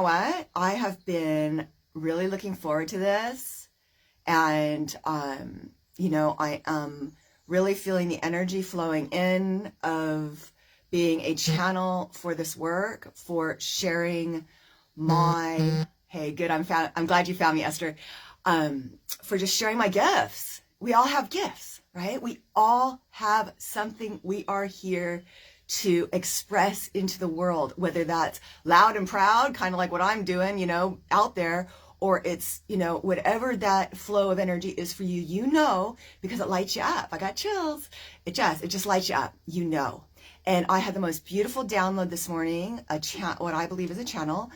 what? I have been really looking forward to this, and I am really feeling the energy flowing in of being a channel for this work, for sharing my, hey, good, I'm glad you found me, Esther, for just sharing my gifts. We all have gifts, right? We all have something we are here to express into the world, whether that's loud and proud, kind of like what I'm doing, out there, or it's, whatever that flow of energy is for you, because it lights you up. I got chills. It just lights you up, And I had the most beautiful download this morning, what I believe is a channel,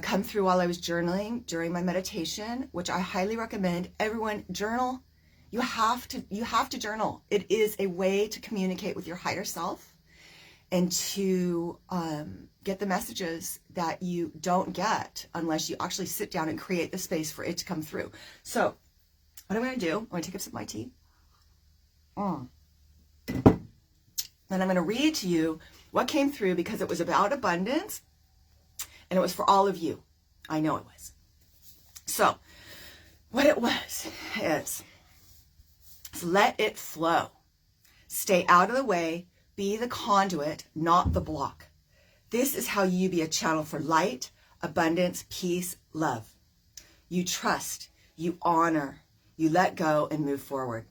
come through while I was journaling during my meditation, which I highly recommend. Everyone journal. You have to journal. It is a way to communicate with your higher self and to get the messages that you don't get unless you actually sit down and create the space for it to come through. So what I'm going to do, I'm going to take a sip of my tea. Then I'm going to read to you what came through, because it was about abundance and it was for all of you. I know it was. So what it was is, let it flow. Stay out of the way. Be the conduit, not the block. This is how you be a channel for light, abundance, peace, love. You trust, you honor, you let go and move forward.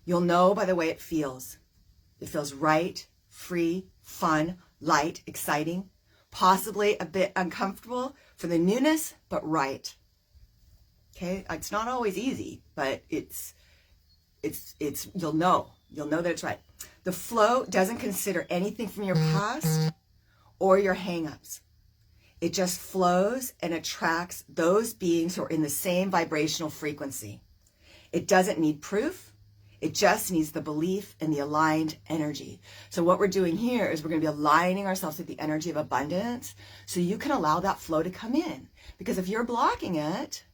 You'll know by the way it feels. It feels right, free, fun, light, exciting, possibly a bit uncomfortable for the newness, but right. Okay, it's not always easy, but it's you'll know that it's right. The flow doesn't consider anything from your past or your hangups. It just flows and attracts those beings who are in the same vibrational frequency. It doesn't need proof. It just needs the belief and the aligned energy. So what we're doing here is we're going to be aligning ourselves with the energy of abundance so you can allow that flow to come in. Because if you're blocking it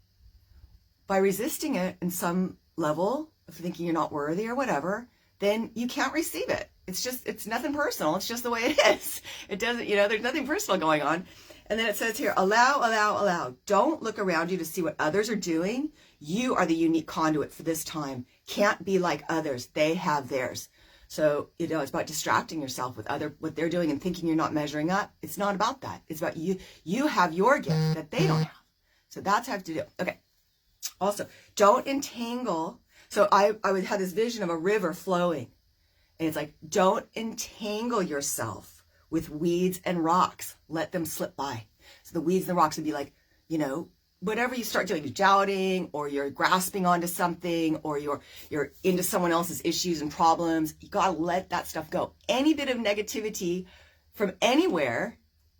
by resisting it in some level of thinking you're not worthy or whatever, then you can't receive it. It's nothing personal. It's just the way it is. It doesn't, there's nothing personal going on. And then it says here, allow. Don't look around you to see what others are doing. You are the unique conduit for this time. Can't be like others. They have theirs. So, it's about distracting yourself with what they're doing and thinking you're not measuring up. It's not about that. It's about you. You have your gift that they don't have. So that's how I have to do. Okay. Also, don't entangle. So I would have this vision of a river flowing, and it's like, don't entangle yourself with weeds and rocks. Let them slip by. So the weeds and the rocks would be like, whatever you start doing, you're doubting, or you're grasping onto something, or you're into someone else's issues and problems. You got to let that stuff go. Any bit of negativity from anywhere,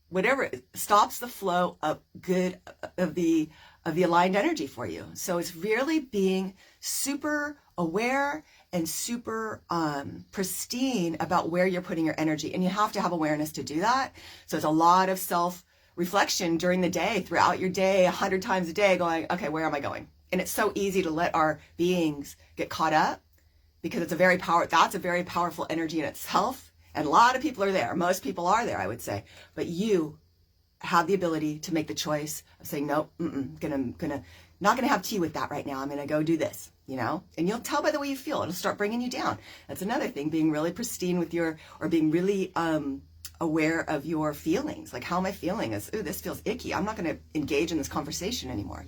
whatever, stops the flow of the aligned energy for you. So it's really being super aware and super pristine about where you're putting your energy. And you have to have awareness to do that. So it's a lot of self-reflection during the day, throughout your day, 100 times a day, going, okay, where am I going? And it's so easy to let our beings get caught up, because that's a very powerful energy in itself. And a lot of people are there. Most people are there, I would say. But you have the ability to make the choice of saying, nope, not gonna have tea with that right now. I'm gonna go do this, and you'll tell by the way you feel. It'll start bringing you down. That's another thing, being really pristine with or being really aware of your feelings. Like, how am I feeling? This feels icky. I'm not gonna engage in this conversation anymore.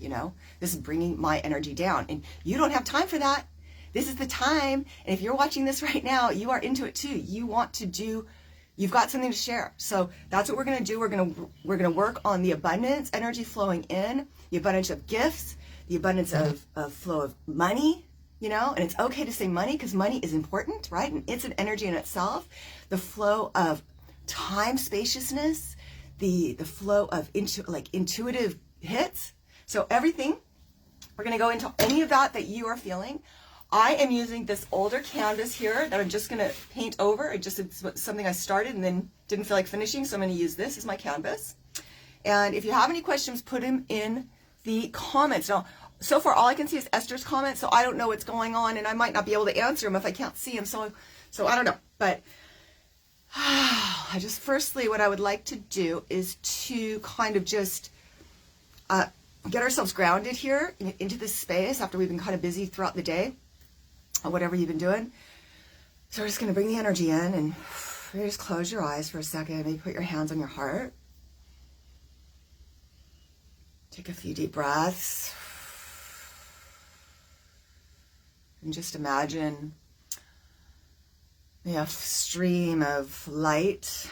This is bringing my energy down, and you don't have time for that. This is the time. And if you're watching this right now, you are into it too. You've got something to share. So that's what we're going to do. We're going to work on the abundance energy flowing in, the abundance of gifts, the abundance of flow of money, and it's okay to say money, because money is important, right? And it's an energy in itself. The flow of time spaciousness, the flow of intuitive hits. So everything, we're going to go into any of that you are feeling. I am using this older canvas here that I'm just going to paint over. It's something I started and then didn't feel like finishing, so I'm going to use this as my canvas. And if you have any questions, put them in the comments. Now, so far, all I can see is Esther's comments, so I don't know what's going on, and I might not be able to answer them if I can't see them, so I don't know. But Firstly, what I would like to do is to kind of just get ourselves grounded here into this space after we've been kind of busy throughout the day or whatever you've been doing. So we're just going to bring the energy in, and you just close your eyes for a second. Maybe put your hands on your heart. Take a few deep breaths. And just imagine a stream of light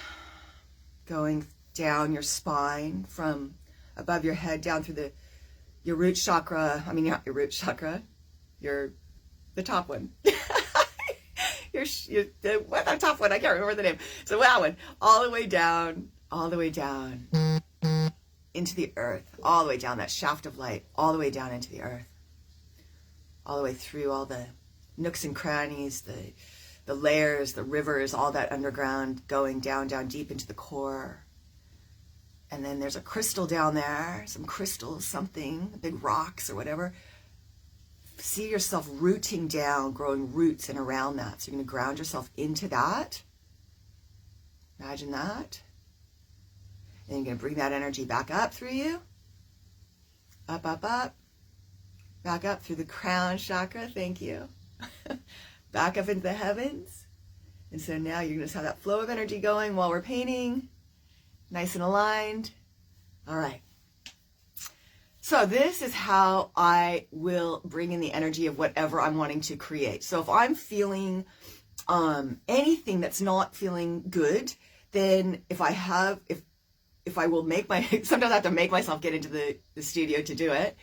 going down your spine from above your head down through your root chakra. I mean, not your root chakra, the top one. The top one, I can't remember the name. So that one, all the way down into the earth, all the way down that shaft of light, all the way down into the earth, all the way through all the nooks and crannies, the layers, the rivers, all that underground, going down deep into the core. And then there's a crystal down there, some crystals, something, big rocks or whatever. See yourself rooting down, growing roots and around that. So you're going to ground yourself into that. Imagine that. And you're going to bring that energy back up through you. Up, up, up. Back up through the crown chakra. Thank you. Back up into the heavens. And so now you're going to just have that flow of energy going while we're painting. Nice and aligned. All right. So this is how I will bring in the energy of whatever I'm wanting to create. So if I'm feeling anything that's not feeling good, then if I will make sometimes I have to make myself get into the studio to do it.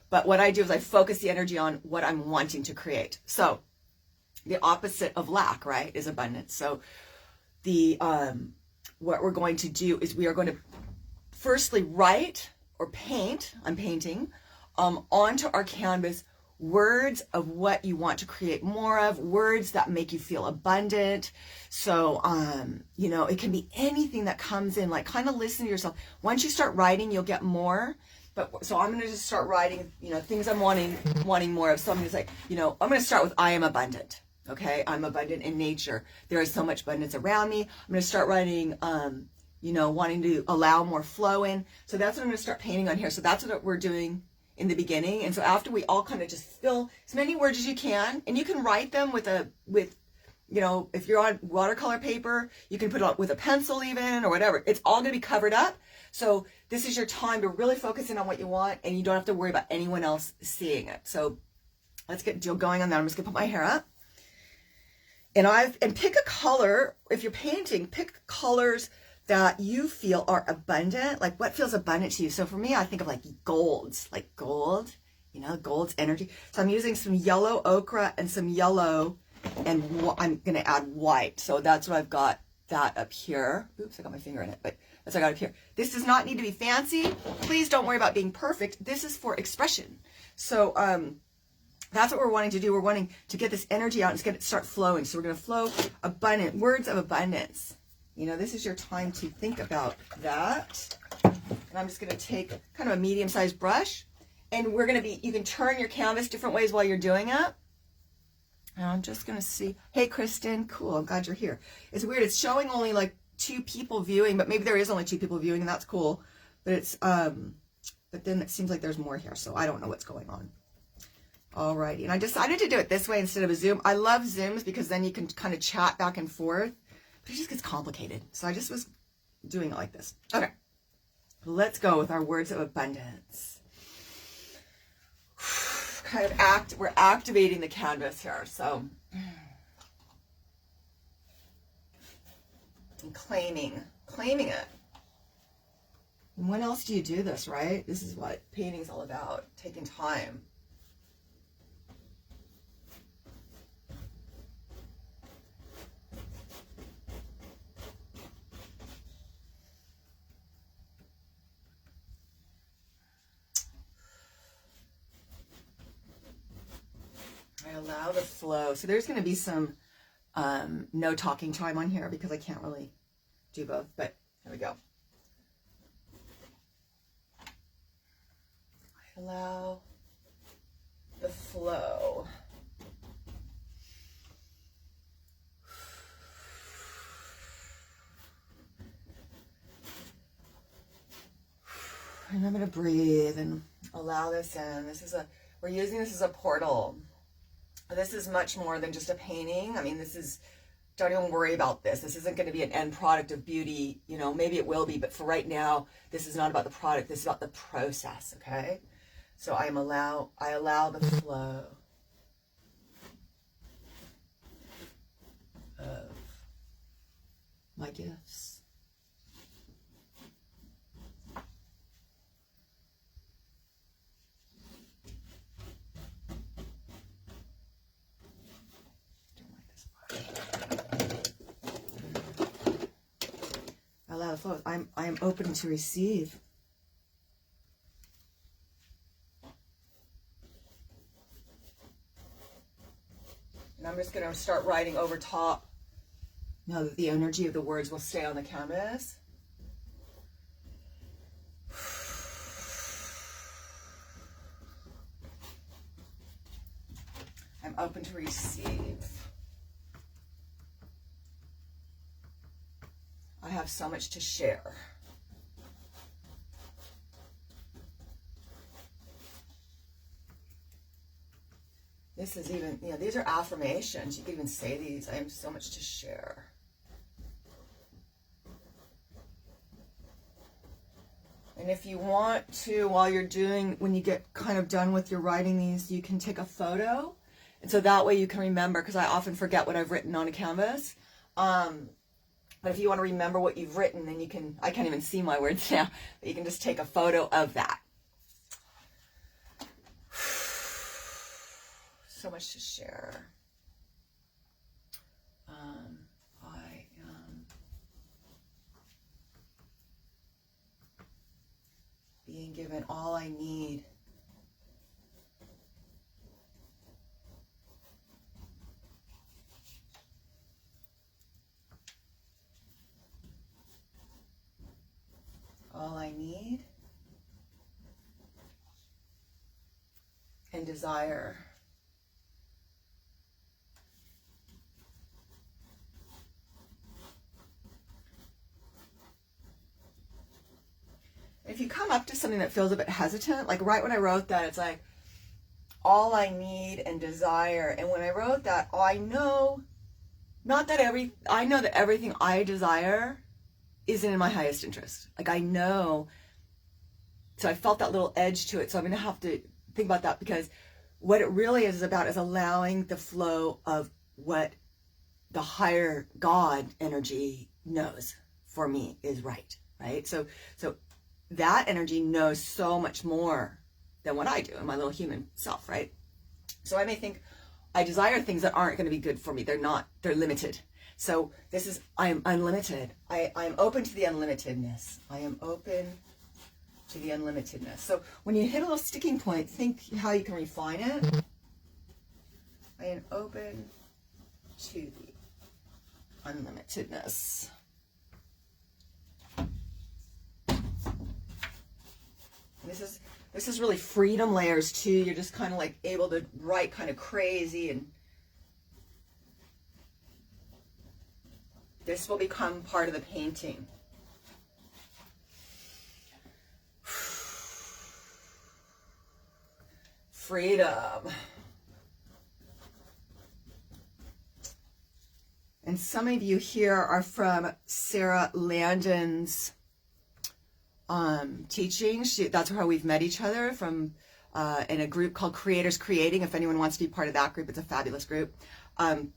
But what I do is I focus the energy on what I'm wanting to create. So the opposite of lack, right, is abundance. So what we're going to do is we are going to firstly write or paint, I'm painting, onto our canvas words of what you want to create more of, words that make you feel abundant. So, it can be anything that comes in, like kind of listen to yourself. Once you start writing, you'll get more. But so I'm going to just start writing, things I'm wanting more of. So I'm going to say, I'm going to start with I am abundant. Okay. I'm abundant in nature. There is so much abundance around me. I'm going to start writing, wanting to allow more flow in. So that's what I'm going to start painting on here. So that's what we're doing in the beginning. And so after we all kind of just fill as many words as you can, and you can write them with if you're on watercolor paper, you can put it with a pencil even or whatever. It's all going to be covered up. So this is your time to really focus in on what you want, and you don't have to worry about anyone else seeing it. So let's get going on that. I'm just going to put my hair up. And pick a color. If you're painting, pick colors that you feel are abundant, like what feels abundant to you. So for me, I think of like golds, like gold, gold's energy. So I'm using some yellow ochre and some yellow, and I'm going to add white. So that's what I've got that up here. Oops, I got my finger in it, but that's what I got up here. This does not need to be fancy. Please don't worry about being perfect. This is for expression. So that's what we're wanting to do. We're wanting to get this energy out and get it start flowing. So we're going to flow abundant, words of abundance. This is your time to think about that. And I'm just going to take kind of a medium-sized brush. And you can turn your canvas different ways while you're doing it. And I'm just going to see. Hey, Kristen. Cool. I'm glad you're here. It's weird. It's showing only like 2 people viewing, but maybe there is only 2 people viewing, and that's cool. But it's, but then it seems like there's more here. So I don't know what's going on. Alrighty. And I decided to do it this way instead of a Zoom. I love Zooms because then you can kind of chat back and forth. But it just gets complicated. So I just was doing it like this. Okay. Let's go with our words of abundance. We're activating the canvas here. So I'm claiming it. And when else do you do this, right? This is what painting's all about, taking time. I allow the flow. So there's going to be some no talking time on here because I can't really do both, but there we go. I allow the flow. And I'm going to breathe and allow this in. We're using this as a portal. This is much more than just a painting. I mean, don't even worry about this. This isn't going to be an end product of beauty. You know, maybe it will be, but for right now, this is not about the product. This is about the process, okay? So I allow the flow of my gifts. Allow the flow. I am open to receive. And I'm just going to start writing over top. Now that the energy of the words will stay on the canvas. I'm open to receive. I have so much to share. This is even, you know, these are affirmations. You can even say these. I have so much to share. And if you want to, while you're when you get kind of done with your writing these, you can take a photo. And so that way you can remember, because I often forget what I've written on a canvas. But if you want to remember what you've written, then you can, I can't even see my words now, but you can just take a photo of that. So much to share. I am being given all I need. All I need and desire. If you come up to something that feels a bit hesitant, like right when I wrote that, it's like, all I need and desire. And when I wrote that, I know that everything I desire isn't in my highest interest. Like I know, so I felt that little edge to it. So I'm going to have to think about that, because what it really is about is allowing the flow of what the higher God energy knows for me is right? So that energy knows so much more than what I do in my little human self, right? So I may think I desire things that aren't going to be good for me. They're not, they're limited. So I am unlimited. I am open to the unlimitedness. I am open to the unlimitedness. So when you hit a little sticking point, think how you can refine it. I am open to the unlimitedness. This is really freedom layers too. You're just kind of like able to write kind of crazy, and this will become part of the painting. Freedom. And some of you here are from Sarah Landon's teaching. That's how we've met each other, from in a group called Creators Creating. If anyone wants to be part of that group, it's a fabulous group. And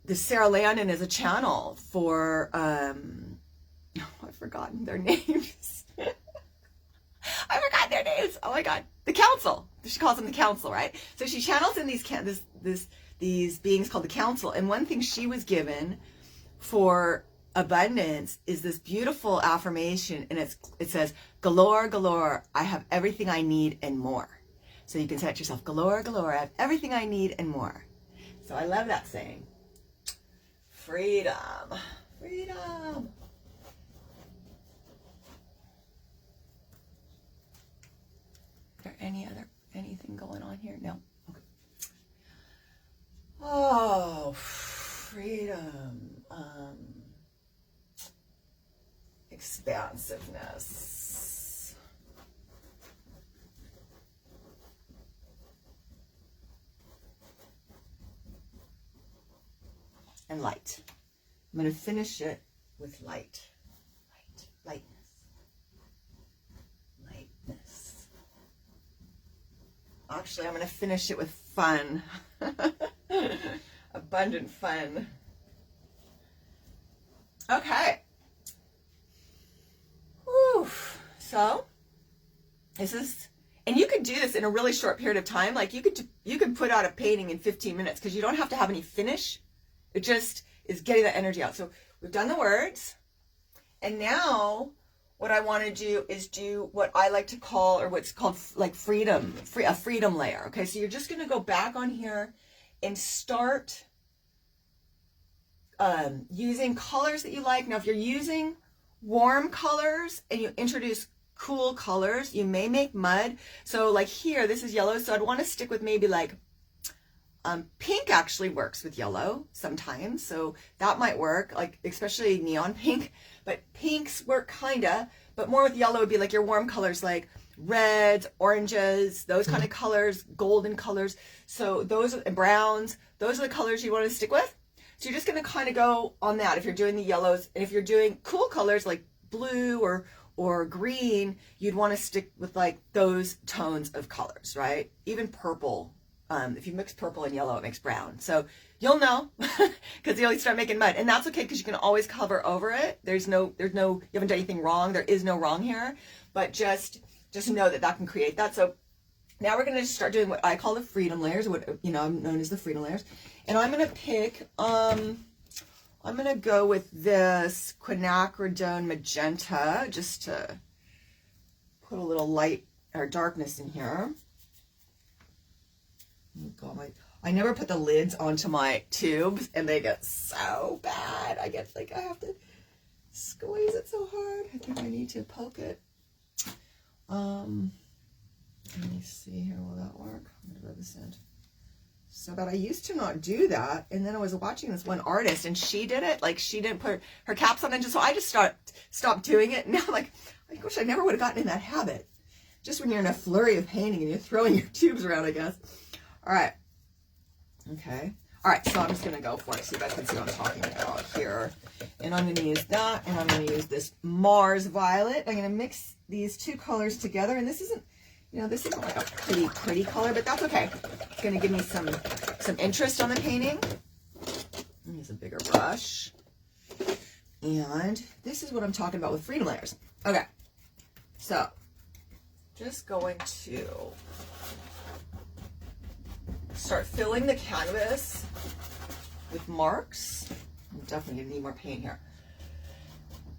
the Sarah Landon is a channel for I've forgotten their names. I forgot their names. Oh my God, the council. She calls them the council, right? So she channels in these beings called the council. And one thing she was given for abundance is this beautiful affirmation, and it says, galore, galore, I have everything I need and more. So you can say it to yourself, galore, galore, I have everything I need and more. So I love that saying. Freedom. Freedom. Is there anything going on here? No? Okay. Oh, freedom. Expansiveness. and light. I'm going to finish it with light. Lightness. Actually, I'm going to finish it with fun. Abundant fun. Okay. Whew. So, this is, and you could do this in a really short period of time. Like you could put out a painting in 15 minutes because you don't have to have any finish. It just is getting that energy out. So we've done the words. And now what I want to do is do what I like to call, or what's called like a freedom layer. Okay, so you're just going to go back on here and start using colors that you like. Now, if you're using warm colors and you introduce cool colors, you may make mud. So like here, this is yellow. So I'd want to stick with maybe like pink actually works with yellow sometimes. So that might work, like especially neon pink. But pinks work kinda, but more with yellow would be like your warm colors, like reds, oranges, those kind of colors, golden colors. So those are browns. Those are the colors you want to stick with. So you're just going to kind of go on that if you're doing the yellows. And if you're doing cool colors like blue or green, you'd want to stick with like those tones of colors, right? Even purple. If you mix purple and yellow, it makes brown. So you'll know because you'll start making mud, and that's okay because you can always cover over it. There's no, you haven't done anything wrong. There is no wrong here, but just know that can create that. So now we're going to start doing what I call the freedom layers, what I'm known as the freedom layers, and I'm going to pick. I'm going to go with this quinacridone magenta just to put a little light or darkness in here. Oh God, I never put the lids onto my tubes and they get so bad. I have to squeeze it so hard. I think I need to poke it. Let me see here, will that work? I'm gonna rub this in. So bad. I used to not do that, and then I was watching this one artist and she did it. Like she didn't put her caps on, and so I just stopped doing it. And now I wish I never would have gotten in that habit. Just when you're in a flurry of painting and you're throwing your tubes around, I guess. All right. Okay. All right. So I'm just going to go for it so you guys can see what I'm talking about here. And I'm going to use that. And I'm going to use this Mars Violet. I'm going to mix these two colors together. And this isn't, this isn't like a pretty color, but that's okay. It's going to give me some interest on the painting. Use a bigger brush. And this is what I'm talking about with freedom layers. Okay. So just going to start filling the canvas with marks. I'm definitely gonna need more paint here.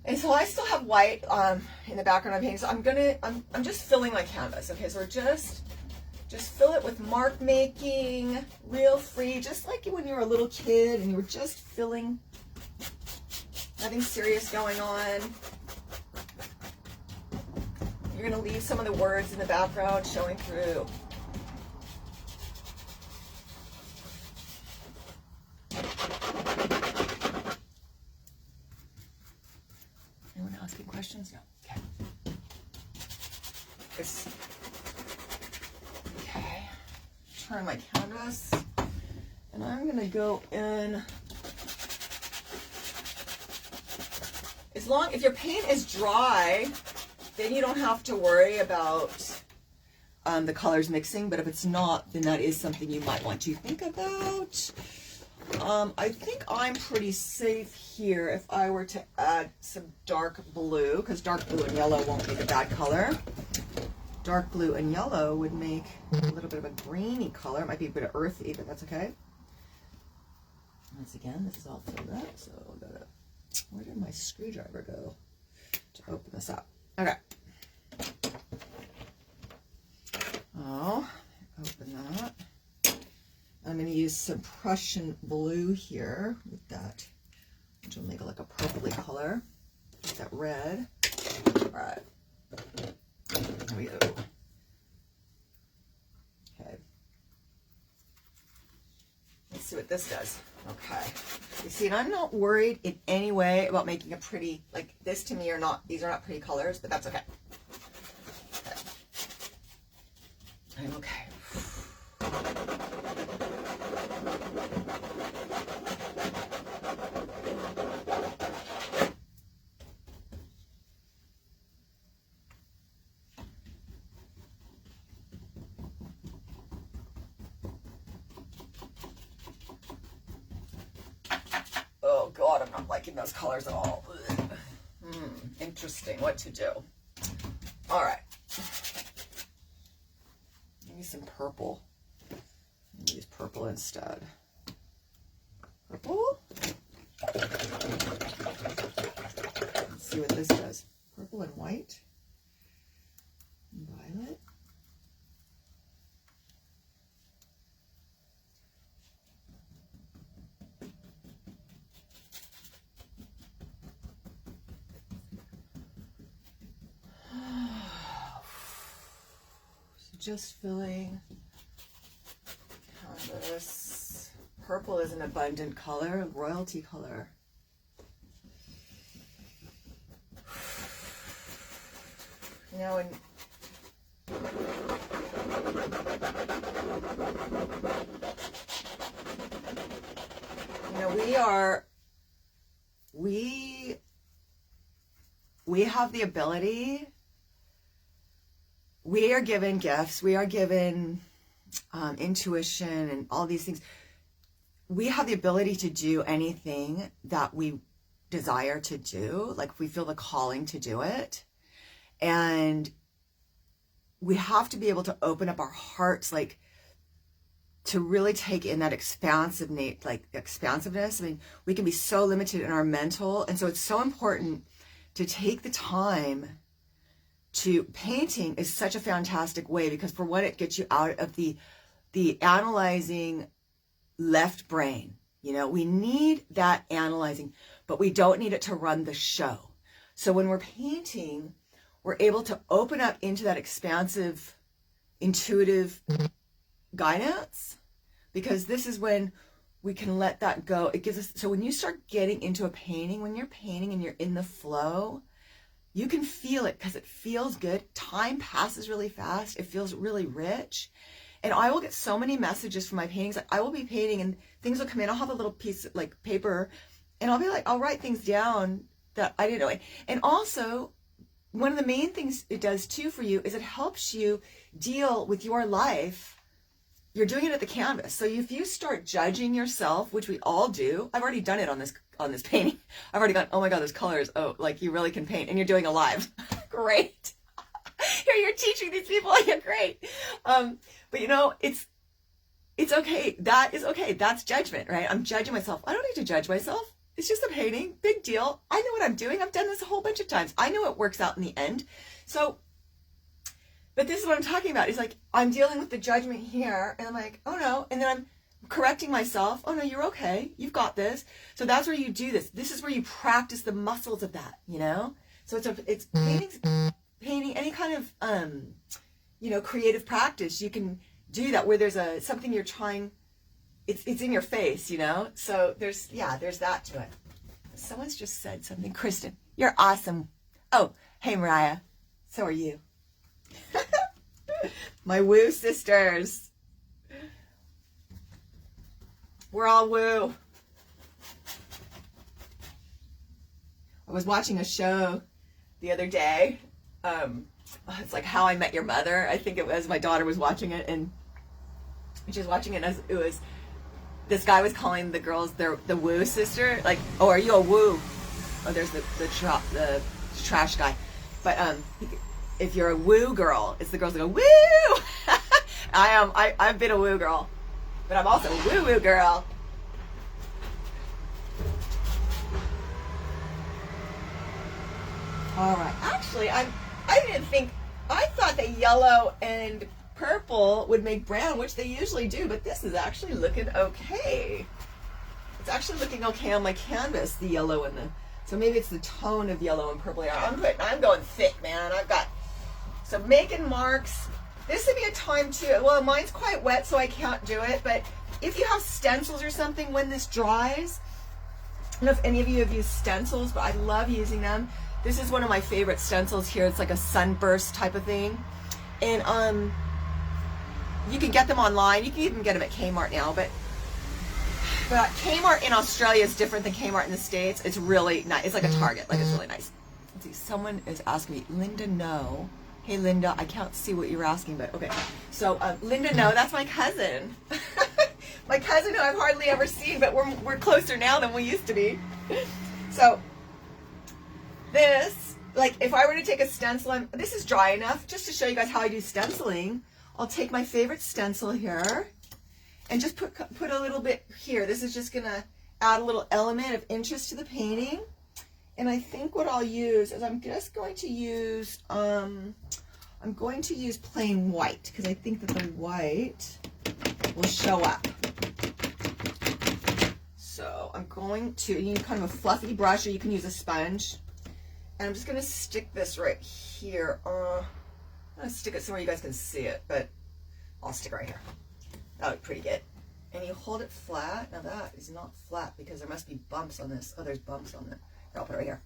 And so I still have white in the background I'm painting. So I'm just filling my canvas. Okay, so we're just fill it with mark making, real free, just like when you were a little kid and you were just filling, nothing serious going on. You're gonna leave some of the words in the background showing through. Anyone asking questions? No. Okay. Okay. Turn my canvas, and I'm gonna go in. If your paint is dry, then you don't have to worry about the colors mixing. But if it's not, then that is something you might want to think about. I think I'm pretty safe here if I were to add some dark blue, because dark blue and yellow won't make a bad color. Dark blue and yellow would make a little bit of a grainy color. It might be a bit of earthy, but that's okay. Once again, this is all filled up, so I'll go to, where did my screwdriver go to open this up? Okay. Oh, open that. I'm going to use some Prussian blue here with that, which will make it like a purpley color. Get that red. All right. There we go. Okay. Let's see what this does. Okay. You see, and I'm not worried in any way about making a pretty, like this to me are not, these are not pretty colors, but that's okay. Okay. I'm okay. not liking those colors at all. Interesting. What to do? All right. Maybe some purple. Use purple instead. Purple. Let's see what this does. Purple and white. And violet. So just filling canvas. Purple is an abundant color, royalty color. You know, and we have the ability, we are given gifts, we are given intuition and all these things. We have the ability to do anything that we desire to do, like if we feel the calling to do it. And we have to be able to open up our hearts, like to really take in that expansiveness. I mean, we can be so limited in our mental. And so it's so important to take the time to, painting is such a fantastic way, because for one, it gets you out of the analyzing left brain. You know, we need that analyzing, but we don't need it to run the show. So when we're painting, we're able to open up into that expansive, intuitive guidance, because this is when we can let that go. It gives us, so when you start getting into a painting, when you're painting and you're in the flow, you can feel it because it feels good. Time passes really fast. It feels really rich. And I will get so many messages from my paintings. I will be painting and things will come in. I'll have a little piece of like paper and I'll be like, I'll write things down that I didn't know. And also, one of the main things it does too for you is it helps you deal with your life. You're doing it at the canvas. So if you start judging yourself, which we all do, I've already done it on this painting. I've already gone, oh my God, those colors. Oh, like you really can paint, and you're doing a live. Great. Here you're teaching these people. You're great. But you know, it's okay. That is okay. That's judgment, right? I'm judging myself. I don't need to judge myself. It's just a painting. Big deal. I know what I'm doing. I've done this a whole bunch of times. I know it works out in the end. So, but this is what I'm talking about. It's like, I'm dealing with the judgment here, and I'm like, oh no. And then I'm correcting myself. Oh no, you're okay. You've got this. So that's where you do this. This is where you practice the muscles of that, you know? So it's painting, any kind of, creative practice. You can do that where there's something you're trying, it's in your face, you know? So there's that to it. Someone's just said something. Kristen, you're awesome. Oh, hey Mariah, so are you. My woo sisters. We're all woo. I was watching a show the other day. It's like How I Met Your Mother. I think it was, my daughter was watching it, and she was watching it, and it was, this guy was calling the girls the woo sister. Like, oh, are you a woo? Oh, there's the trash guy. But if you're a woo girl, it's the girls that go woo. I've been a woo girl, but I'm also a woo woo girl. All right. Actually, I thought that yellow and purple would make brown, which they usually do, but this is actually looking okay. It's actually looking okay on my canvas, the yellow and so maybe it's the tone of yellow and purple here. I'm going thick, man. So making marks. This would be a time too. Well, mine's quite wet, so I can't do it, but if you have stencils or something when this dries, I don't know if any of you have used stencils, but I love using them. This is one of my favorite stencils here. It's like a sunburst type of thing. And you can get them online. You can even get them at Kmart now, but Kmart in Australia is different than Kmart in the States. It's really nice. It's like a Target. Like, it's really nice. Let's see. Someone is asking me, Linda, no. Hey, Linda, I can't see what you're asking, but okay. So, Linda, no, that's my cousin. My cousin who I've hardly ever seen, but we're closer now than we used to be. So this, like if I were to take a stencil, this is dry enough just to show you guys how I do stenciling. I'll take my favorite stencil here and just put a little bit here. This is just gonna add a little element of interest to the painting. And I think what I'll use is I'm just going to use plain white, because I think that the white will show up. So I'm going to use kind of a fluffy brush, or you can use a sponge. And I'm just going to stick this right here. I'm going to stick it somewhere you guys can see it, but I'll stick it right here. That would be pretty good. And you hold it flat. Now that is not flat because there must be bumps on this. Oh, there's bumps on it. I'll put it right here.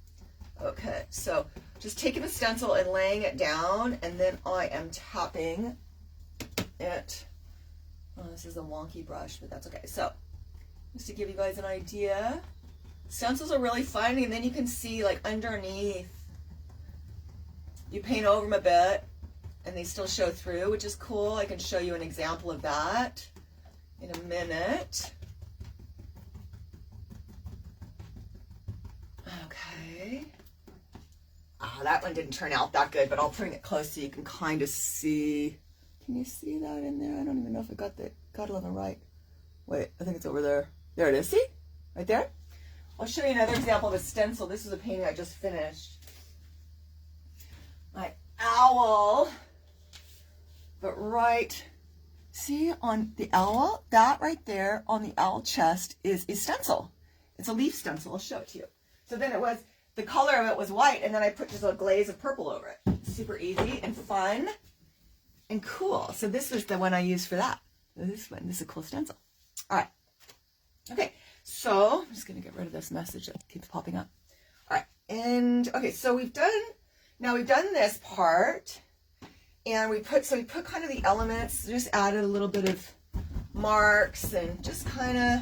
Okay, so just taking the stencil and laying it down, and then I am tapping it. Oh, this is a wonky brush, but that's okay. So just to give you guys an idea, stencils are really fun, and then you can see like underneath, you paint over them a bit and they still show through, which is cool. I can show you an example of that in a minute. Okay. Oh, that one didn't turn out that good, but I'll bring it close so you can kind of see. Can you see that in there? I don't even know if I got it on the right. Wait, I think it's over there. There it is. See? Right there? I'll show you another example of a stencil. This is a painting I just finished. My owl. But right, see on the owl, that right there on the owl chest is a stencil. It's a leaf stencil. I'll show it to you. So then the color of it was white, and then I put just a glaze of purple over it. Super easy and fun and cool. So this was the one I used for that. This one, this is a cool stencil. All right. Okay, so I'm just going to get rid of this message that keeps popping up. All right, and okay, so we've done this part, and we put kind of the elements, just added a little bit of marks, and just kind of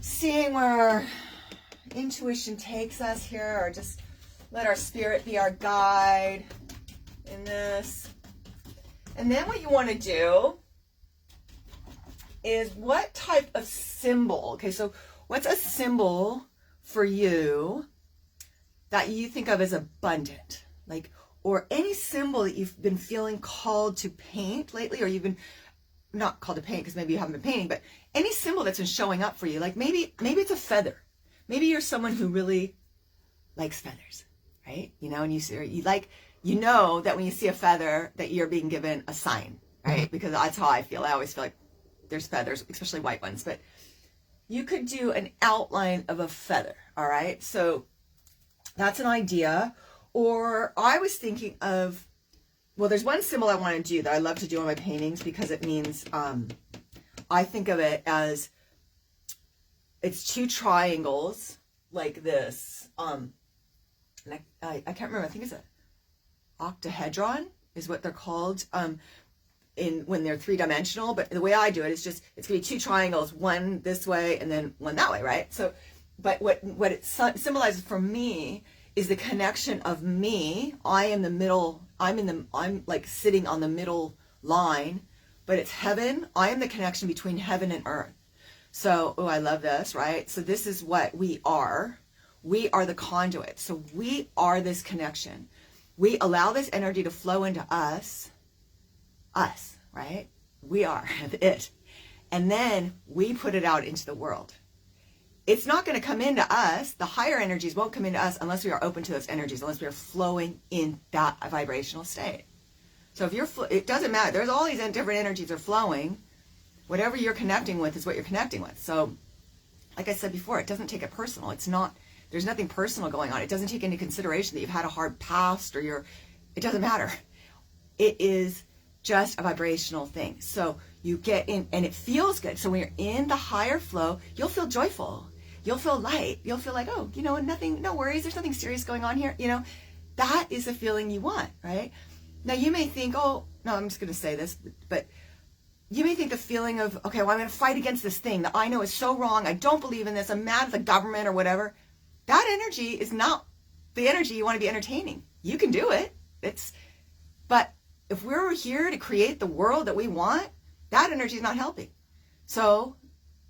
seeing where our intuition takes us here, or just let our spirit be our guide in this. And then what you want to do is what type of symbol, okay, so what's a symbol for you that you think of as abundant, like, or any symbol that you've been feeling called to paint lately, or you've been not called to paint because maybe you haven't been painting, but any symbol that's been showing up for you, like maybe it's a feather. Maybe you're someone who really likes feathers, right? You know, and you know that when you see a feather that you're being given a sign, right? Because that's how I feel. I always feel like there's feathers, especially white ones, but you could do an outline of a feather, all right? So that's an idea. Or I was thinking of, well, there's one symbol I want to do that I love to do on my paintings because it means, I think of it as, it's two triangles like this. And I can't remember, I think it's an octahedron is what they're called. When they're three-dimensional, but the way I do it is just, it's gonna be two triangles, one this way and then one that way, right? So, but what it symbolizes for me is the connection of me. I am the middle, I'm like sitting on the middle line, but it's heaven. I am the connection between heaven and earth. So, oh, I love this, right? So this is what we are. We are the conduit. So we are this connection. We allow this energy to flow into us, right? We are it. And then we put it out into the world. It's not going to come into us. The higher energies won't come into us unless we are open to those energies, unless we are flowing in that vibrational state. So if you're, it doesn't matter. There's all these different energies are flowing. Whatever you're connecting with is what you're connecting with. So like I said before, it doesn't take it personal. It's not, there's nothing personal going on. It doesn't take into consideration that you've had a hard past or it doesn't matter. It is just a vibrational thing. So you get in and it feels good. So when you're in the higher flow, you'll feel joyful. You'll feel light. You'll feel like, oh, you know, nothing, no worries. There's nothing serious going on here. You know, that is the feeling you want, right? Now you may think, oh, no, I'm just going to say this, but you may think the feeling of, okay, well, I'm going to fight against this thing that I know is so wrong. I don't believe in this. I'm mad at the government or whatever. That energy is not the energy you want to be entertaining. You can do it. But if we're here to create the world that we want, that energy is not helping. So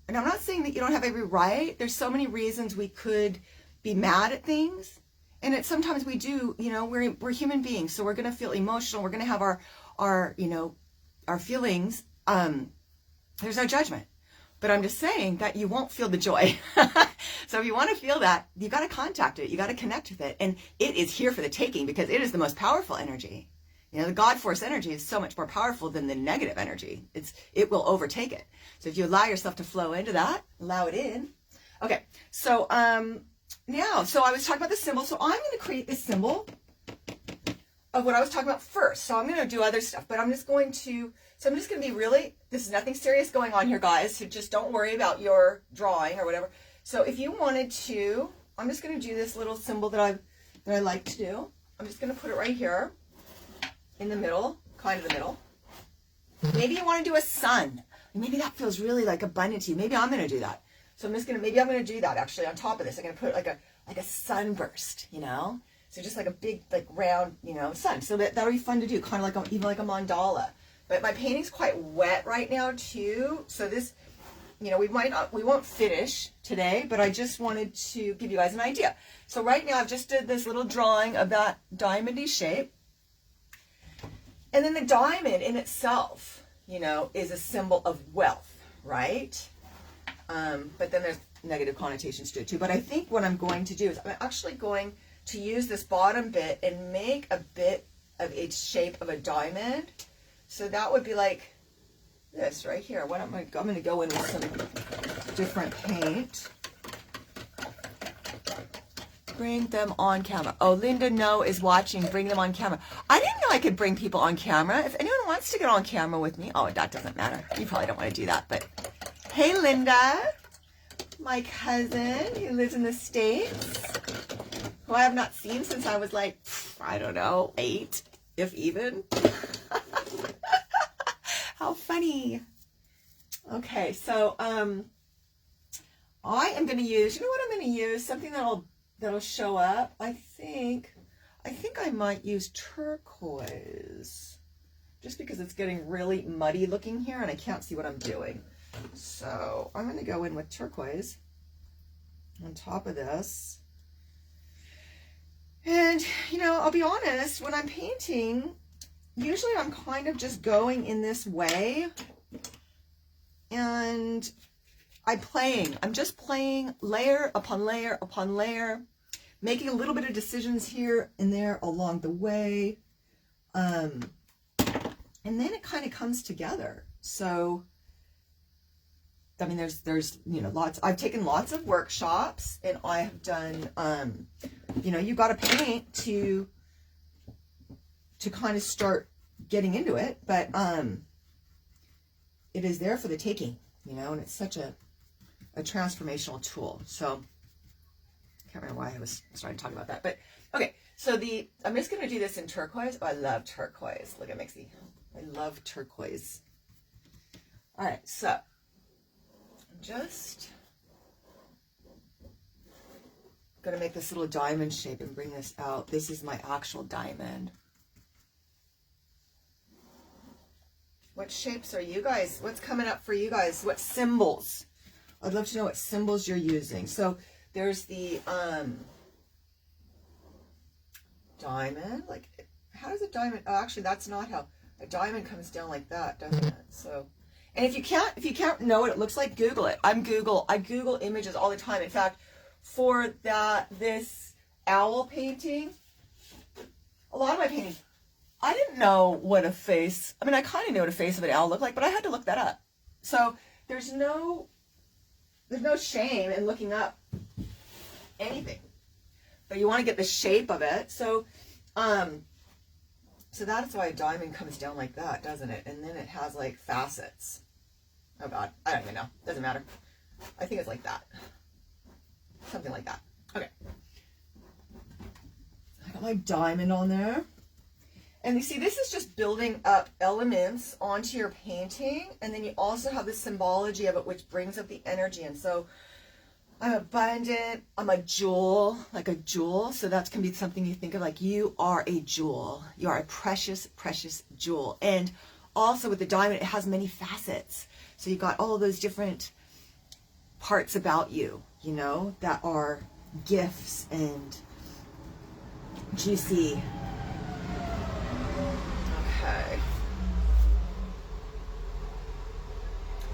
And I'm not saying that you don't have every right. There's so many reasons we could be mad at things. And sometimes we do, you know, we're human beings. So we're going to feel emotional. We're going to have our, you know, our feelings. There's no judgment. But I'm just saying that you won't feel the joy. So if you want to feel that, you got to contact it. You got to connect with it. And it is here for the taking because it is the most powerful energy. You know, the God force energy is so much more powerful than the negative energy. It will overtake it. So if you allow yourself to flow into that, allow it in. Okay. So, now, so I was talking about the symbol. So I'm going to create this symbol of what I was talking about first. So I'm going to do other stuff, but I'm just going to be really, this is nothing serious going on here, guys. So just don't worry about your drawing or whatever. So if you wanted to, I'm just going to do this little symbol that I like to do. I'm just going to put it right here in the middle, kind of the middle. Maybe you want to do a sun. Maybe that feels really like abundant to you. Maybe I'm going to do that. So maybe I'm going to do that actually on top of this. I'm going to put like a sunburst, you know? So just like a big, like round, you know, sun. So that'll be fun to do, kind of like even like a mandala. But my painting's quite wet right now too. So this, you know, we won't finish today, but I just wanted to give you guys an idea. So right now I've just did this little drawing of that diamondy shape. And then the diamond in itself, you know, is a symbol of wealth, right? But then there's negative connotations to it too. But I think what I'm going to do is I'm actually going to use this bottom bit and make a bit of a shape of a diamond. So that would be like this right here. What I'm going to go in with some different paint. Bring them on camera. Oh, Linda No is watching. Bring them on camera. I didn't know I could bring people on camera. If anyone wants to get on camera with me, oh, that doesn't matter. You probably don't want to do that, but hey, Linda, my cousin who lives in the States, who I have not seen since I was like, I don't know, 8, if even. How funny. Okay, so I am going to use, you know what I'm going to use? Something that'll show up. I think I might use turquoise, just because it's getting really muddy looking here and I can't see what I'm doing. So I'm going to go in with turquoise on top of this. And, you know, I'll be honest, when I'm painting, usually I'm kind of just going in this way. And I'm just playing layer upon layer upon layer, making a little bit of decisions here and there along the way. And then it kind of comes together. So, I mean, there's, you know, I've taken lots of workshops and I have done, you know, you got to paint to kind of start getting into it, but, it is there for the taking, you know, and it's such a transformational tool. So I can't remember why I was starting to talk about that, but okay. So I'm just going to do this in turquoise. Oh, I love turquoise. Look at Mixie. I love turquoise. All right. So I'm just going to make this little diamond shape and bring this out. This is my actual diamond. What shapes are you guys? What's coming up for you guys? What symbols? I'd love to know what symbols you're using. So there's the diamond. Like, how does a diamond? Oh, actually, that's not how a diamond comes down like that, doesn't it? So, and if you can't know what it looks like, Google it. I Google images all the time. In fact, for this owl painting, a lot of my paintings, I didn't know what a face. I mean, I kind of knew what a face of an owl looked like, but I had to look that up. So there's no shame in looking up anything, but you want to get the shape of it. So that's why a diamond comes down like that, doesn't it? And then it has like facets. Oh God, I don't even know. Doesn't matter. I think it's like that. Something like that. Okay. I got my diamond on there. And you see, this is just building up elements onto your painting. And then you also have the symbology of it, which brings up the energy. And so I'm abundant. I'm a jewel, like a jewel. So that can be something you think of, like you are a jewel. You are a precious, precious jewel. And also with the diamond, it has many facets. So you've got all of those different parts about you, you know, that are gifts and juicy. Okay.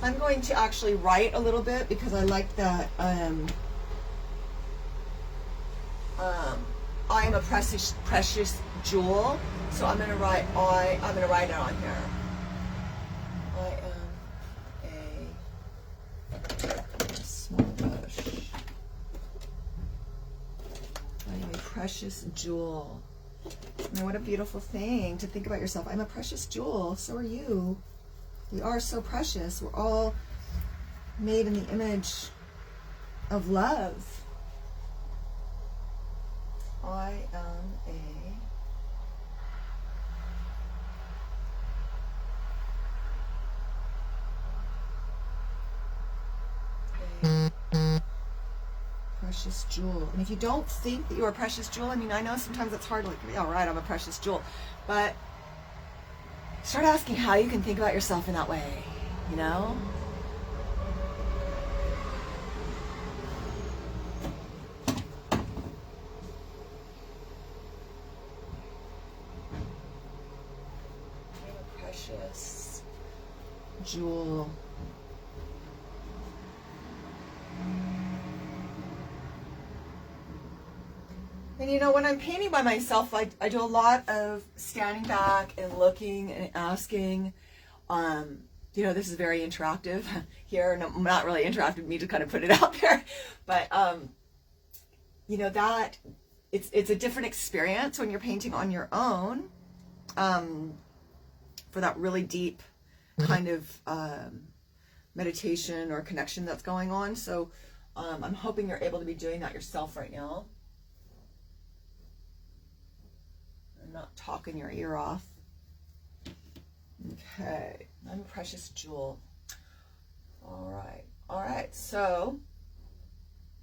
I'm going to actually write a little bit because I like that. I am a precious jewel. So I'm gonna write I'm gonna write it on here. I am a small bush. I am a precious jewel. I mean, what a beautiful thing to think about yourself. I'm a precious jewel. So are you. We are so precious. We're all made in the image of love. I am a precious jewel. And if you don't think that you're a precious jewel, I mean, I know sometimes it's hard to like, yeah, all right, I'm a precious jewel. But start asking how you can think about yourself in that way, you know? Precious jewel. And you know, when I'm painting by myself, I do a lot of standing back and looking and asking. You know, this is very interactive here. No, not really interactive, me to kind of put it out there. But, you know, that it's a different experience when you're painting on your own. For that really deep kind of meditation or connection that's going on. So I'm hoping you're able to be doing that yourself right now. And not talking your ear off. Okay, I'm a precious jewel. All right, so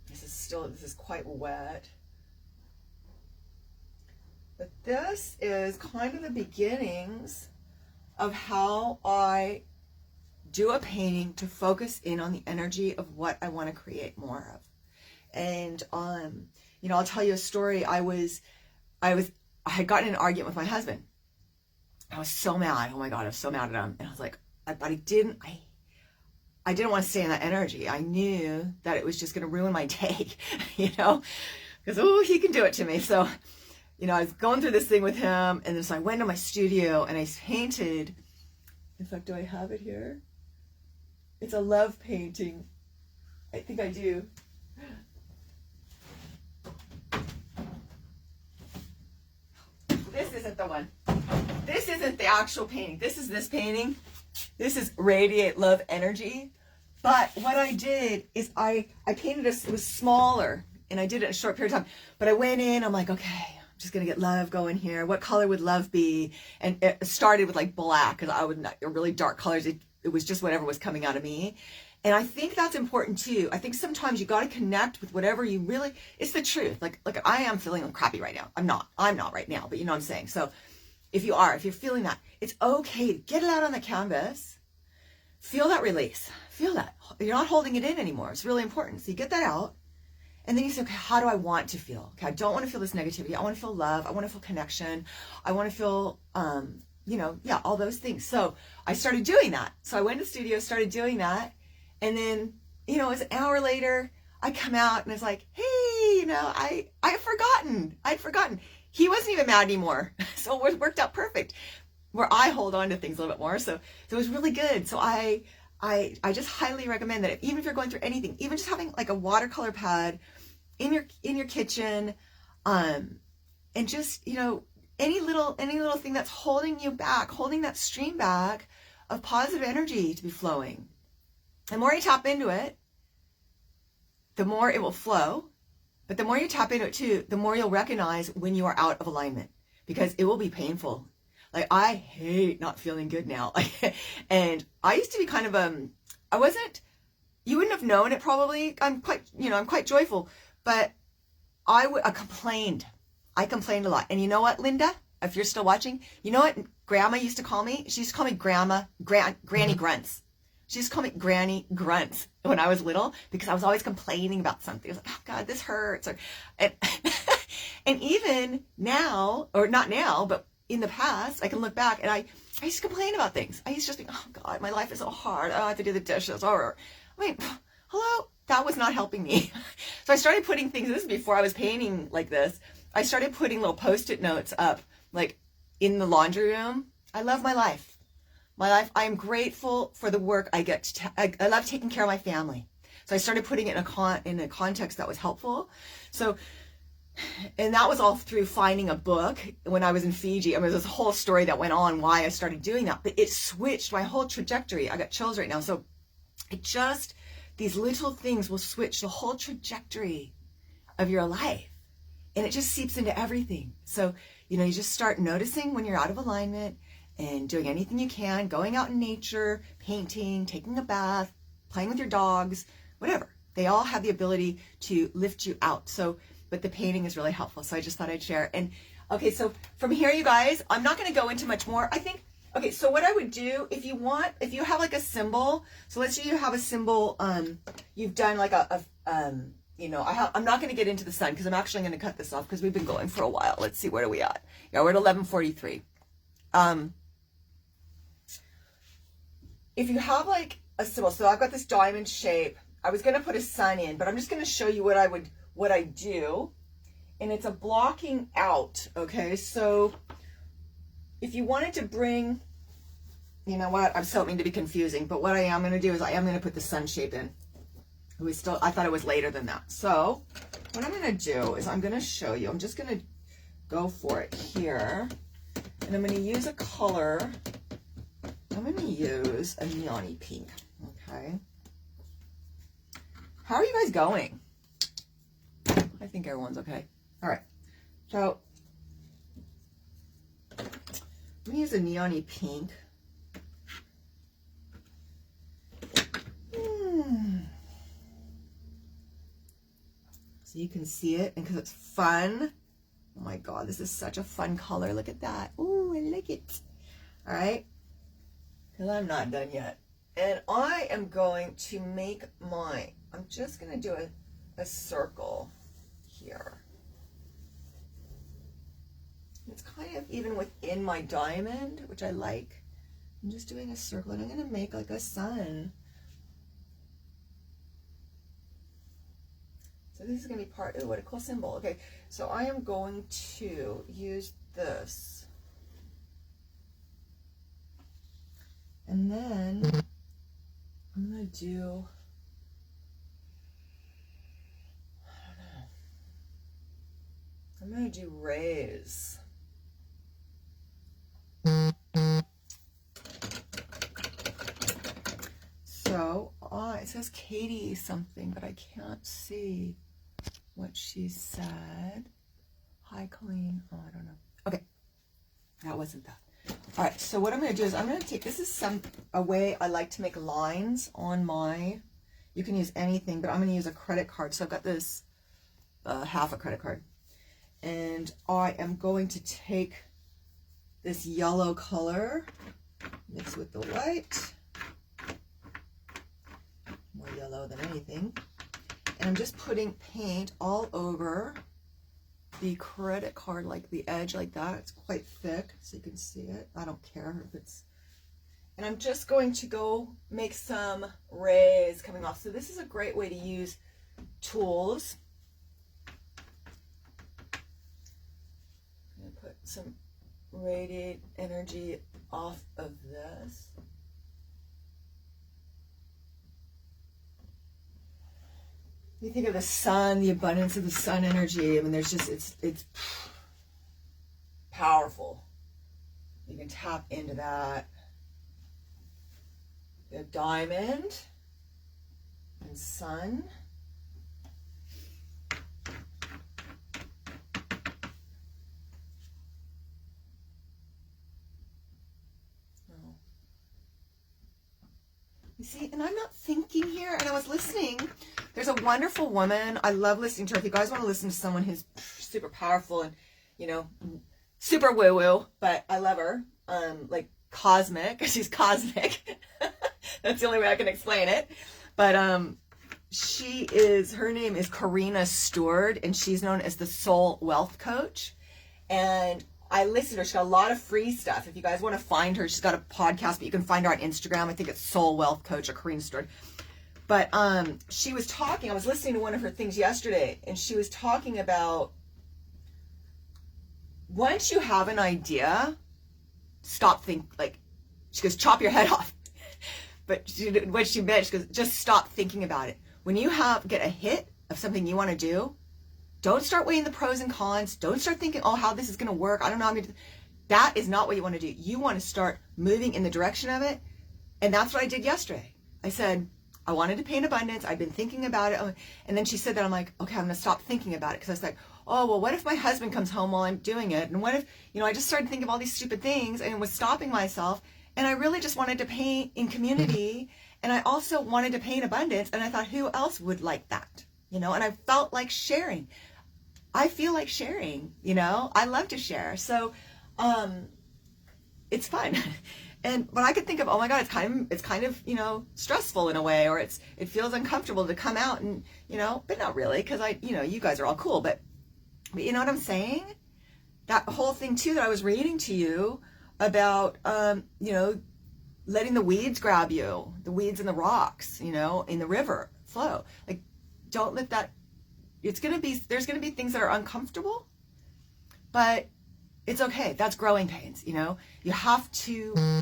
this is quite wet. But this is kind of the beginnings of how I do a painting to focus in on the energy of what I want to create more of. And you know, I'll tell you a story. I had gotten in an argument with my husband. I was so mad. Oh my God, I was so mad at him. And I was like, but I didn't want to stay in that energy. I knew that it was just going to ruin my day, you know, because, oh, he can do it to me. So, you know, I was going through this thing with him, and then so I went to my studio and I painted. In fact, do I have it here? It's a love painting. I think I do. This isn't the one. This isn't the actual painting. This is this painting. This is Radiate Love Energy. But what I did is I painted it was smaller, and I did it in a short period of time. But I went in, I'm like, okay, I'm just going to get love going here. What color would love be? And it started with like black, because I would not really dark colors. It was just whatever was coming out of me. And I think that's important too. I think sometimes you got to connect with whatever you really, it's the truth. Like I am feeling crappy right now. I'm not right now, but you know what I'm saying? So if you're feeling that, it's okay to get it out on the canvas. Feel that release. Feel that. You're not holding it in anymore. It's really important. So you get that out. And then you say, okay, how do I want to feel? Okay, I don't want to feel this negativity. I want to feel love. I want to feel connection. I want to feel, you know, yeah, all those things. So I started doing that. So I went to the studio, started doing that. And then, you know, it was an hour later, I come out and it's like, hey, you know, I'd forgotten. He wasn't even mad anymore. So it worked out perfect, where I hold on to things a little bit more. So it was really good. So I just highly recommend that even if you're going through anything, even just having like a watercolor pad in your kitchen, and just, you know, any little thing that's holding you back, holding that stream back of positive energy to be flowing. The more you tap into it, the more it will flow. But the more you tap into it too, the more you'll recognize when you are out of alignment, because it will be painful. Like, I hate not feeling good now. And I used to be kind of, you wouldn't have known it probably. I'm quite joyful, but I complained. I complained a lot. And you know what, Linda, if you're still watching, you know what Grandma used to call me? She used to call me Granny Grunts. She used to call me Granny Grunts when I was little because I was always complaining about something. I was like, oh God, this hurts. And, and even now, or not now, but in the past, I can look back and I used to complain about things. I used to just think, oh God, my life is so hard. I have to do the dishes. Or, hello, that was not helping me. So I started putting things, this is before I was painting like this. I started putting little Post-it notes up, like in the laundry room. I love my life. I am grateful for the work I get to, I love taking care of my family. So I started putting it in a context that was helpful. So, and that was all through finding a book when I was in Fiji. I mean, there's a whole story that went on why I started doing that, but it switched my whole trajectory. I got chills right now. So it just, these little things will switch the whole trajectory of your life. And it just seeps into everything. So, you know, you just start noticing when you're out of alignment and doing anything you can, going out in nature, painting, taking a bath, playing with your dogs, whatever. They all have the ability to lift you out. So, but the painting is really helpful. So I just thought I'd share. And okay, so from here, you guys, I'm not going to go into much more. I think, okay, so what I would do, if you want, if you have like a symbol, so let's say you have a symbol, you've done like you know, I'm not going to get into the sun because I'm actually going to cut this off because we've been going for a while. Let's see, where are we at? Yeah, we're at 11:43. If you have like a symbol, so I've got this diamond shape. I was going to put a sun in, but I'm just going to show you what I do. And it's a blocking out, okay? So if you wanted to bring, you know what, I don't mean to be confusing, but what I am going to do is I am going to put the sun shape in. I thought it was later than that. So what I'm going to do is I'm going to show you. I'm just going to go for it here. And I'm going to use a color. I'm going to use a neon-y pink. Okay. How are you guys going? I think everyone's okay. All right. So I'm going to use a neon-y pink. So you can see it, and because it's fun. Oh my God, this is such a fun color. Look at that. Ooh, I like it. All right. Because I'm not done yet. And I am going to make I'm just going to do a circle here. It's kind of even within my diamond, which I like. I'm just doing a circle, and I'm going to make like a sun. So this is going to be part of what a cool symbol. Okay, so I am going to use this. And then I'm going to do, I don't know, I'm going to do rays. So it says Katie something, but I can't see what she said. Hi, Colleen. Oh, I don't know. Okay, that wasn't that. All right, so what I'm going to do is I'm going to take, this is a way I like to make lines on you can use anything, but I'm going to use a credit card. So I've got this half a credit card. And I am going to take this yellow color, mix with the white. More yellow than anything. And I'm just putting paint all over the credit card, like the edge like that. It's quite thick, so you can see it. I don't care if it's... And I'm just going to go make some rays coming off. So this is a great way to use tools. I'm going to put some radiate energy off of this. You think of the sun, the abundance of the sun energy. I mean, there's just, it's powerful. You can tap into that. The diamond and sun. Oh. You see, and I'm not thinking here, and I was listening. There's a wonderful woman. I love listening to her. If you guys want to listen to someone who's super powerful and, you know, super woo-woo, but I love her. Like cosmic. She's cosmic. That's the only way I can explain it. But her name is Karina Stewart, and she's known as the Soul Wealth Coach. And I listened to her. She's got a lot of free stuff. If you guys want to find her, she's got a podcast, but you can find her on Instagram. I think it's Soul Wealth Coach or Karina Stewart. But she was talking, I was listening to one of her things yesterday, and she was talking about once you have an idea, stop think like, she goes, chop your head off. But what she meant, she goes, just stop thinking about it. When you get a hit of something you want to do, don't start weighing the pros and cons. Don't start thinking, oh, how this is going to work. I don't know how I'm going to. That is not what you want to do. You want to start moving in the direction of it. And that's what I did yesterday. I said, I wanted to paint abundance. I've been thinking about it. And then she said that. I'm like, okay, I'm going to stop thinking about it. Because I was like, oh, well, what if my husband comes home while I'm doing it? And what if, I just started thinking of all these stupid things and was stopping myself. And I really just wanted to paint in community. And I also wanted to paint abundance. And I thought, who else would like that? And I felt like sharing. I feel like sharing, I love to share. So, it's fun. But I could think of, oh my God, it's kind of, stressful in a way, or it feels uncomfortable to come out and, but not really. Cause you guys are all cool, but you know what I'm saying? That whole thing too, that I was reading to you about, letting the weeds grab you, the weeds and the rocks, in the river flow. Like, don't let that, there's going to be things that are uncomfortable, but it's okay. That's growing pains.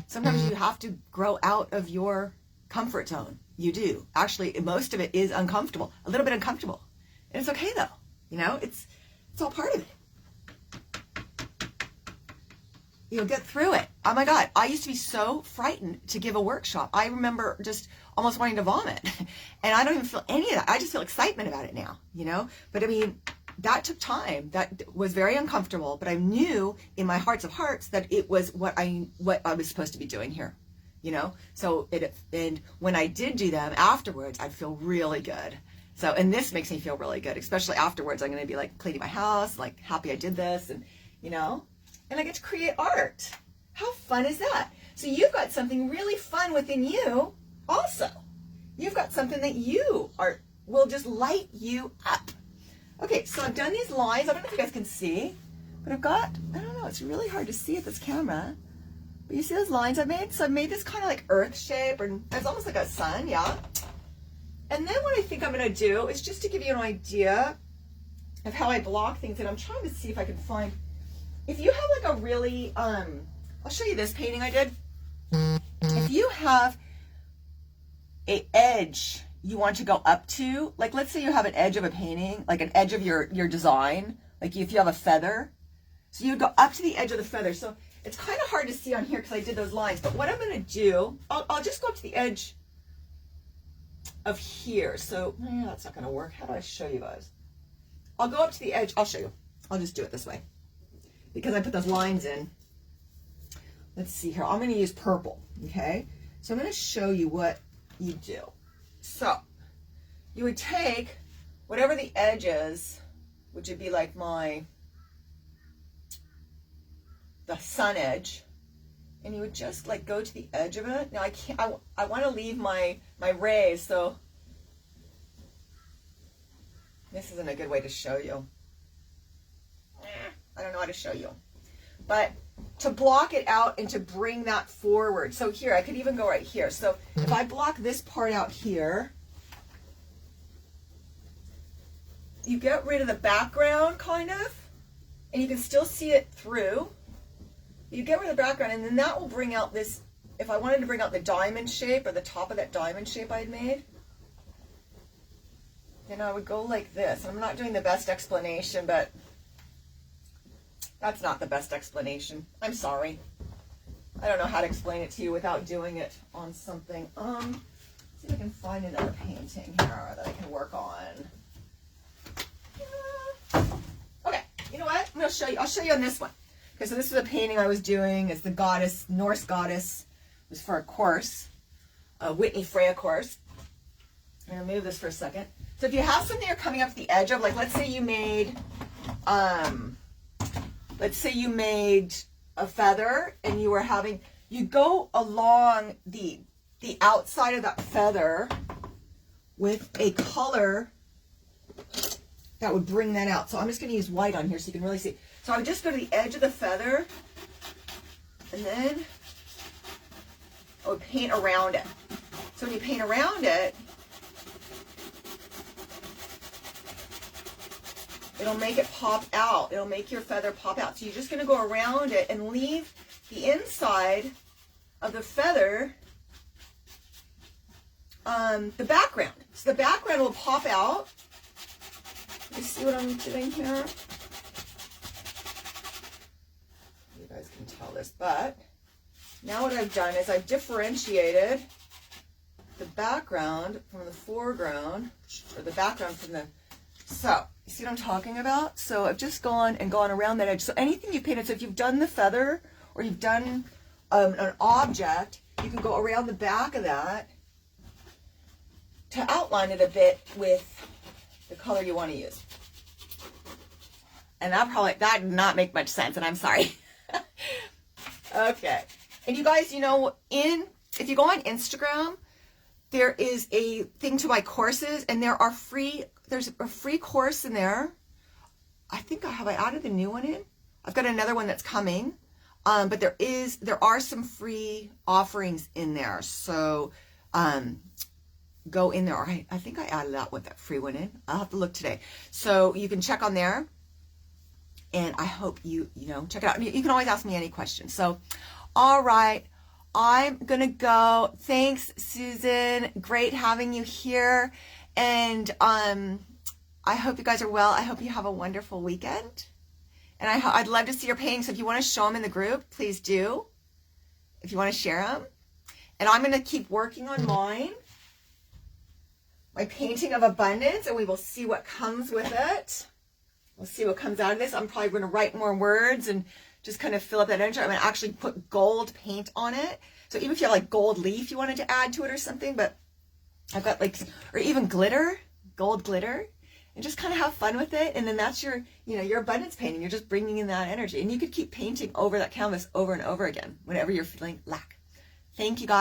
Sometimes you have to grow out of your comfort zone. You do. Actually, most of it is uncomfortable, a little bit uncomfortable. And it's okay though. It's all part of it. You'll get through it. Oh my God. I used to be so frightened to give a workshop. I remember just almost wanting to vomit. And I don't even feel any of that. I just feel excitement about it now, But I mean, that took time. That was very uncomfortable, but I knew in my hearts of hearts that it was what I was supposed to be doing here, So and when I did do them afterwards, I'd feel really good. So, and this makes me feel really good, especially afterwards. I'm going to be like cleaning my house, like happy I did this, and and I get to create art. How fun is that? So you've got something really fun within you also. You've got something that will just light you up. Okay, so I've done these lines. I don't know if you guys can see, but I don't know, it's really hard to see at this camera. But you see those lines I made? So I made this kind of like earth shape, and it's almost like a sun, yeah? And then what I think I'm going to do is just to give you an idea of how I block things, and I'm trying to see if I can find, if you have like a really, I'll show you this painting I did. If you have an edge you want to go up to, like let's say you have an edge of a painting, like an edge of your design, like if you have a feather, so you would go up to the edge of the feather. So it's kind of hard to see on here because I did those lines, but what I'm going to do, I'll just go up to the edge of here. So yeah, that's not going to work. How do I show you guys? I'll go up to the edge. I'll show you. I'll just do it this way because I put those lines in. Let's see here. I'm going to use purple. Okay. So I'm going to show you what you do. So you would take whatever the edge is, which would be like the sun edge, and you would just like go to the edge of it. Now I want to leave my rays, so this isn't a good way to show you. I don't know how to show you, but to block it out and to bring that forward. So here, I could even go right here. So if I block this part out here, you get rid of the background kind of, and you can still see it through. You get rid of the background, and then that will bring out this, if I wanted to bring out the diamond shape or the top of that diamond shape I had made, then I would go like this. I'm not doing the best explanation, but that's not the best explanation. I'm sorry. I don't know how to explain it to you without doing it on something. See if I can find another painting here that I can work on. Okay, you know what? I'm going to show you. I'll show you on this one. Okay, so this is a painting I was doing. It's the goddess, Norse goddess. It was for a course, a Whitney Freya course. I'm going to move this for a second. So if you have something you're coming up to the edge of, like let's say you made, a feather and you go along the the outside of that feather with a color that would bring that out. So I'm just going to use white on here so you can really see. So I would just go to the edge of the feather, and then I would paint around it. So when you paint around it, it'll make it pop out. It'll make your feather pop out. So you're just going to go around it and leave the inside of the feather the background. So the background will pop out. You see what I'm doing here? You guys can tell this, but now what I've done is I've differentiated the background from the foreground, or the background from the, so you see what I'm talking about? So I've just gone around that edge. So anything you painted, so if you've done the feather or you've done an object, you can go around the back of that to outline it a bit with the color you want to use. And that did not make much sense, and I'm sorry. Okay. And you guys, you know, if you go on Instagram, there is a thing to my courses, and there's a free course in there. I think I added the new one in. I've got another one that's coming. But there are some free offerings in there. So go in there. Or I think I added that free one in. I'll have to look today. So you can check on there. And I hope you check it out. You can always ask me any questions. So, all right. I'm going to go. Thanks, Susan. Great having you here. And I hope you guys are well. I hope you have a wonderful weekend. And I'd love to see your paintings. So if you want to show them in the group, please do. If you want to share them. And I'm going to keep working on my painting of abundance, and we will see what comes with it. We'll see what comes out of this. I'm probably going to write more words and just kind of fill up that energy. I'm going to actually put gold paint on it. So even if you have like gold leaf you wanted to add to it or something, but I've got or even glitter, gold glitter. And just kind of have fun with it. And then that's your abundance painting. You're just bringing in that energy. And you could keep painting over that canvas over and over again whenever you're feeling lack. Thank you, guys.